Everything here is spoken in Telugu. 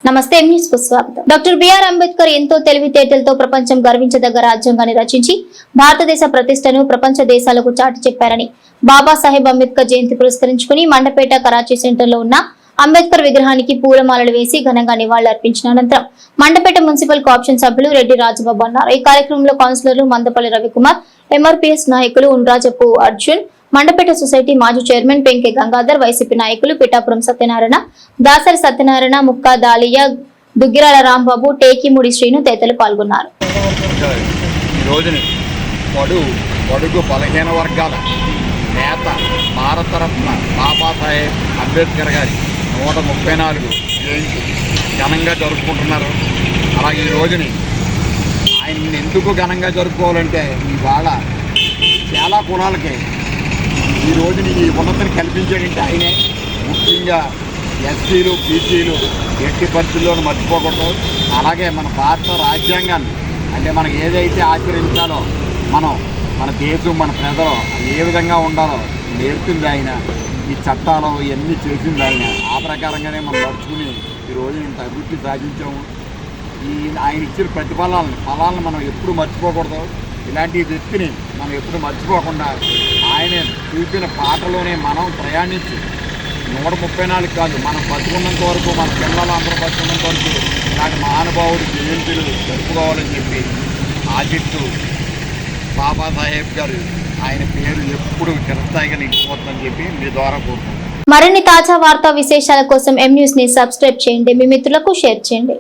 నమస్తే న్యూస్ కు స్వాగతం. డాక్టర్ బిఆర్ అంబేద్కర్ ఎంతో తెలివితేటలతో ప్రపంచం గర్వించదగ్గ రాజ్యాంగాన్ని రచించి భారతదేశ ప్రతిష్టను ప్రపంచ దేశాలకు చాటి చెప్పారని బాబాసాహెబ్ అంబేద్కర్ జయంతి పురస్కరించుకుని మండపేట కరాచీ సెంటర్ లో ఉన్న అంబేద్కర్ విగ్రహానికి పూలమాలలు వేసి ఘనంగా నివాళులర్పించిన అనంతరం మండపేట మున్సిపల్ కార్పొరేషన్ సభ్యులు రెడ్డి రాజబాబు అన్నారు. ఈ కార్యక్రమంలో కౌన్సిలర్లు మందపల్లి రవికుమార్, ఎంఆర్పీఎస్ నాయకులు ఉండ్రాజపు అర్జున్, మండపేట సొసైటీ మాజీ చైర్మన్ పెంకే గంగాధర్, వైసీపీ నాయకులు పిఠాపురం సత్యనారాయణ, దాసరి సత్యనారాయణ, ముక్కా దాలియా, దుగ్గిరాల రాంబాబు, టేకిముడి శ్రీను తదితరులు పాల్గొన్నారు. బడుగు బలహీన వర్గాల నేత భారతరత్న బాబాసాహెబ్ అంబేద్కర్ గారి 134 జయంతి ఘనంగా జరుపుకుంటున్నారు. అలాగే ఈ రోజుని ఆయన్ని ఎందుకు ఘనంగా జరుపుకోవాలంటే ఇవాళ చాలా కులాలకి ఈ రోజుని ఈ ఉన్నతిని కల్పించాడంటే ఆయనే. ముఖ్యంగా ఎస్సీలు, బీసీలు ఎట్టి పరిస్థితుల్లోనూ మర్చిపోకూడదు. అలాగే మన భారత రాజ్యాంగాన్ని అంటే మనకు ఏదైతే ఆచరించాలో మన దేశం, మన ప్రజలు ఏ విధంగా ఉండాలో నేర్పింది ఆయన. ఈ చట్టాలు ఇవన్నీ చేసింది ఆయన. ఆ ప్రకారంగానే మనం నడుచుకుని ఈరోజు ఇంత అభివృద్ధి సాధించాము. ఆయన ఇచ్చిన ఫలాలను మనం ఎప్పుడు మర్చిపోకూడదు. ఇలాంటి వ్యక్తిని మనం ఎప్పుడు మర్చిపోకుండా ఆయన చూపిన పాటలోనే మనం ప్రయాణించి 134 కాదు, మనం బతుకున్నంత వరకు, మన పిల్లలు అందరూ బతుకున్నంత వరకు ఇలాంటి మహానుభావుడి జయంతులు జరుపుకోవాలని చెప్పి ఆశిస్తూ బాబాసాహెబ్ గారు ఆయన పేరు ఎప్పుడు చిరస్థాయిగా నిలిచిపోతుందని చెప్పి మీ ద్వారా కోరుకుంటున్నాను. మరిన్ని తాజా వార్తా విశేషాల కోసం ఎం న్యూస్ ని సబ్స్క్రైబ్ చేయండి, మీ మిత్రులకు షేర్ చేయండి.